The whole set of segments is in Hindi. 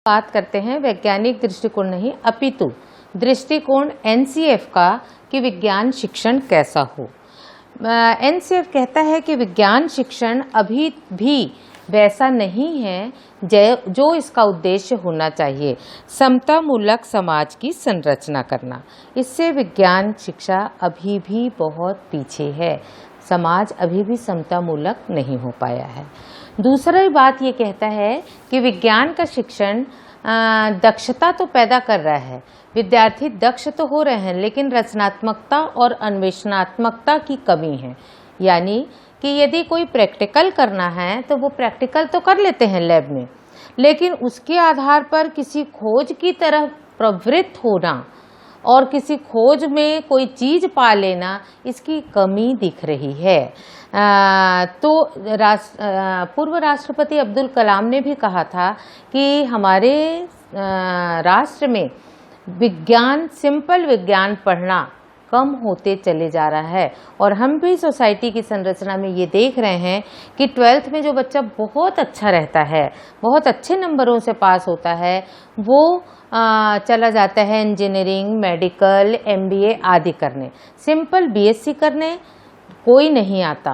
बात करते हैं वैज्ञानिक दृष्टिकोण नहीं अपितु दृष्टिकोण एनसीएफ का कि विज्ञान शिक्षण कैसा हो। एनसीएफ कहता है कि विज्ञान शिक्षण अभी भी वैसा नहीं है जो इसका उद्देश्य होना चाहिए, समतामूलक समाज की संरचना करना। इससे विज्ञान शिक्षा अभी भी बहुत पीछे है, समाज अभी भी समतामूलक नहीं हो पाया है। दूसरी बात ये कहता है कि विज्ञान का शिक्षण दक्षता तो पैदा कर रहा है, विद्यार्थी दक्ष तो हो रहे हैं, लेकिन रचनात्मकता और अन्वेषणात्मकता की कमी है। यानी कि यदि कोई प्रैक्टिकल करना है तो वो प्रैक्टिकल तो कर लेते हैं लैब में, लेकिन उसके आधार पर किसी खोज की तरफ प्रवृत्त होना और किसी खोज में कोई चीज़ पा लेना, इसकी कमी दिख रही है। पूर्व राष्ट्रपति अब्दुल कलाम ने भी कहा था कि हमारे राष्ट्र में विज्ञान, सिंपल विज्ञान पढ़ना कम होते चले जा रहा है। और हम भी सोसाइटी की संरचना में ये देख रहे हैं कि 12th में जो बच्चा बहुत अच्छा रहता है, बहुत अच्छे नंबरों से पास होता है, वो चला जाता है इंजीनियरिंग, मेडिकल, एमबीए आदि करने। सिंपल बीएससी करने कोई नहीं आता,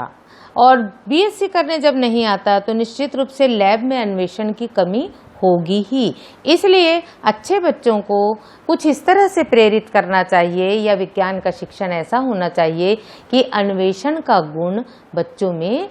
और बीएससी करने जब नहीं आता तो निश्चित रूप से लैब में अन्वेषण की कमी होगी ही। इसलिए अच्छे बच्चों को कुछ इस तरह से प्रेरित करना चाहिए, या विज्ञान का शिक्षण ऐसा होना चाहिए कि अन्वेषण का गुण बच्चों में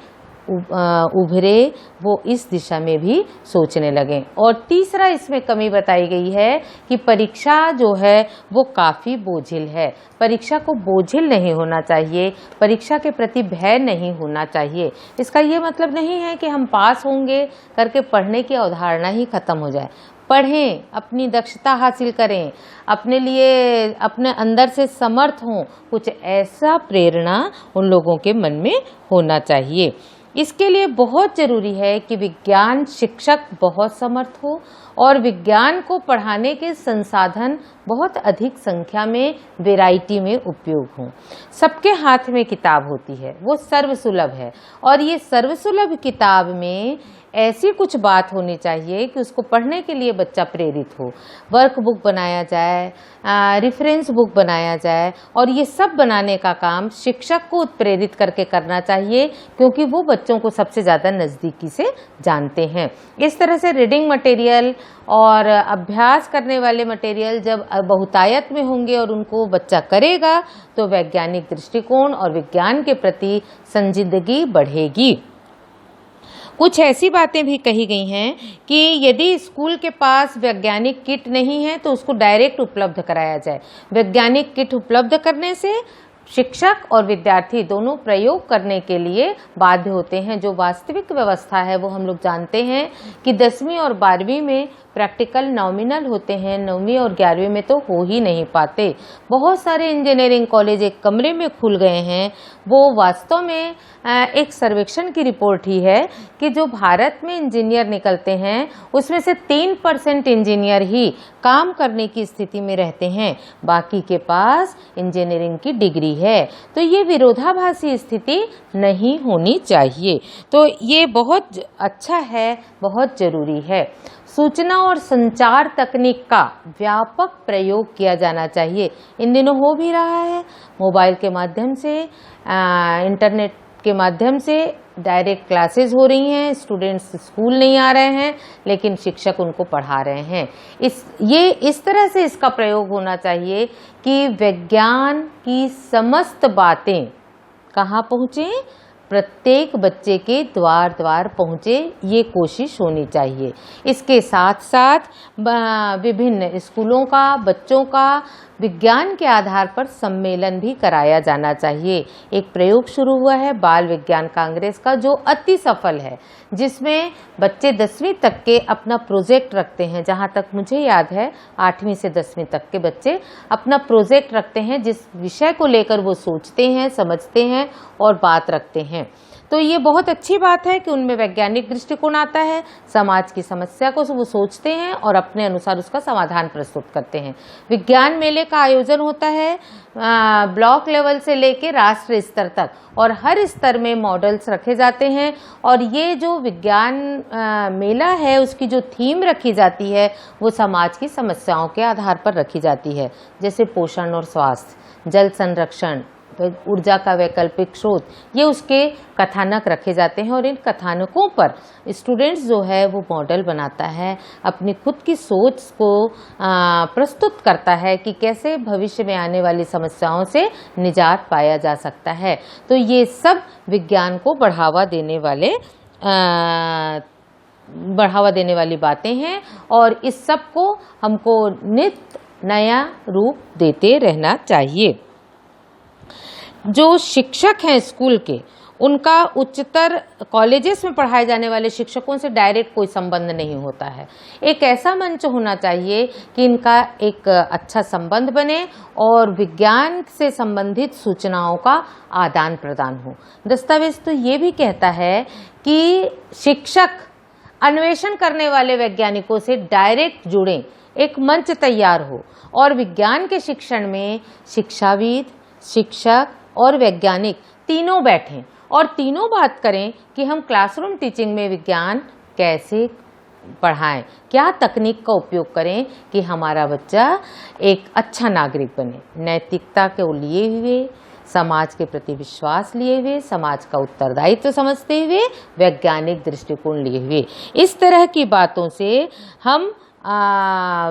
उभरे, वो इस दिशा में भी सोचने लगें। और तीसरा इसमें कमी बताई गई है कि परीक्षा जो है वो काफ़ी बोझिल है। परीक्षा को बोझिल नहीं होना चाहिए, परीक्षा के प्रति भय नहीं होना चाहिए। इसका ये मतलब नहीं है कि हम पास होंगे करके पढ़ने की अवधारणा ही खत्म हो जाए। पढ़ें, अपनी दक्षता हासिल करें, अपने लिए अपने अंदर से समर्थ हों, कुछ ऐसा प्रेरणा उन लोगों के मन में होना चाहिए। इसके लिए बहुत ज़रूरी है कि विज्ञान शिक्षक बहुत समर्थ हो और विज्ञान को पढ़ाने के संसाधन बहुत अधिक संख्या में, वैरायटी में उपयोग हों। सबके हाथ में किताब होती है, वो सर्वसुलभ है, और ये सर्वसुलभ किताब में ऐसी कुछ बात होनी चाहिए कि उसको पढ़ने के लिए बच्चा प्रेरित हो। वर्क बुक बनाया जाए, रेफरेंस बुक बनाया जाए, और ये सब बनाने का काम शिक्षक को प्रेरित करके करना चाहिए, क्योंकि वो बच्चों को सबसे ज़्यादा नज़दीकी से जानते हैं। इस तरह से रीडिंग मटेरियल और अभ्यास करने वाले मटेरियल जब बहुतायत में होंगे और उनको बच्चा करेगा, तो वैज्ञानिक दृष्टिकोण और विज्ञान के प्रति संजीदगी बढ़ेगी। कुछ ऐसी बातें भी कही गई हैं कि यदि स्कूल के पास वैज्ञानिक किट नहीं है तो उसको डायरेक्ट उपलब्ध कराया जाए। वैज्ञानिक किट उपलब्ध करने से शिक्षक और विद्यार्थी दोनों प्रयोग करने के लिए बाध्य होते हैं। जो वास्तविक व्यवस्था है वो हम लोग जानते हैं कि 10वीं और 12वीं में प्रैक्टिकल नॉमिनल होते हैं, 9वीं और 11वीं में तो हो ही नहीं पाते। बहुत सारे इंजीनियरिंग कॉलेज एक कमरे में खुल गए हैं। वो वास्तव में एक सर्वेक्षण की रिपोर्ट ही है कि जो भारत में इंजीनियर निकलते हैं उसमें से 3% इंजीनियर ही काम करने की स्थिति में रहते हैं, बाकी के पास इंजीनियरिंग की डिग्री है। तो ये विरोधाभासी स्थिति नहीं होनी चाहिए। तो ये बहुत अच्छा है, बहुत ज़रूरी है। सूचना और संचार तकनीक का व्यापक प्रयोग किया जाना चाहिए। इन दिनों हो भी रहा है, मोबाइल के माध्यम से, इंटरनेट के माध्यम से डायरेक्ट क्लासेस हो रही हैं। स्टूडेंट्स स्कूल नहीं आ रहे हैं, लेकिन शिक्षक उनको पढ़ा रहे हैं। इस तरह से इसका प्रयोग होना चाहिए कि विज्ञान की समस्त बातें कहाँ पहुँचें, प्रत्येक बच्चे के द्वार द्वार पहुँचे, ये कोशिश होनी चाहिए। इसके साथ साथ विभिन्न स्कूलों का, बच्चों का विज्ञान के आधार पर सम्मेलन भी कराया जाना चाहिए। एक प्रयोग शुरू हुआ है बाल विज्ञान कांग्रेस का, जो अति सफल है, जिसमें बच्चे 10वीं तक के अपना प्रोजेक्ट रखते हैं। जहाँ तक मुझे याद है 8वीं से 10वीं तक के बच्चे अपना प्रोजेक्ट रखते हैं, जिस विषय को लेकर वो सोचते हैं, समझते हैं और बात रखते हैं। तो ये बहुत अच्छी बात है कि उनमें वैज्ञानिक दृष्टिकोण आता है, समाज की समस्या को वो सोचते हैं और अपने अनुसार उसका समाधान प्रस्तुत करते हैं। विज्ञान मेले का आयोजन होता है ब्लॉक लेवल से लेकर राष्ट्र स्तर तक, और हर स्तर में मॉडल्स रखे जाते हैं। और ये जो विज्ञान मेला है उसकी जो थीम रखी जाती है वो समाज की समस्याओं के आधार पर रखी जाती है, जैसे पोषण और स्वास्थ्य, जल संरक्षण, ऊर्जा का वैकल्पिक स्रोत, ये उसके कथानक रखे जाते हैं। और इन कथानकों पर स्टूडेंट्स जो है वो मॉडल बनाता है, अपनी खुद की सोच को प्रस्तुत करता है कि कैसे भविष्य में आने वाली समस्याओं से निजात पाया जा सकता है। तो ये सब विज्ञान को बढ़ावा देने वाली बातें हैं, और इस सब को हमको नित्य नया रूप देते रहना चाहिए। जो शिक्षक हैं स्कूल के, उनका उच्चतर कॉलेजेस में पढ़ाए जाने वाले शिक्षकों से डायरेक्ट कोई संबंध नहीं होता है। एक ऐसा मंच होना चाहिए कि इनका एक अच्छा संबंध बने और विज्ञान से संबंधित सूचनाओं का आदान प्रदान हो। दस्तावेज तो ये भी कहता है कि शिक्षक अन्वेषण करने वाले वैज्ञानिकों से डायरेक्ट जुड़ें, एक मंच तैयार हो, और विज्ञान के शिक्षण में शिक्षाविद, शिक्षक और वैज्ञानिक तीनों बैठें और तीनों बात करें कि हम क्लासरूम टीचिंग में विज्ञान कैसे पढ़ाएं, क्या तकनीक का उपयोग करें कि हमारा बच्चा एक अच्छा नागरिक बने, नैतिकता के लिए हुए, समाज के प्रति विश्वास लिए हुए, समाज का उत्तरदायित्व समझते हुए, वैज्ञानिक दृष्टिकोण लिए हुए। इस तरह की बातों से हम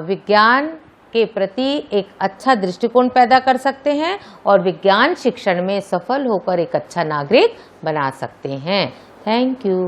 विज्ञान के प्रति एक अच्छा दृष्टिकोण पैदा कर सकते हैं और विज्ञान शिक्षण में सफल होकर एक अच्छा नागरिक बना सकते हैं। Thank you.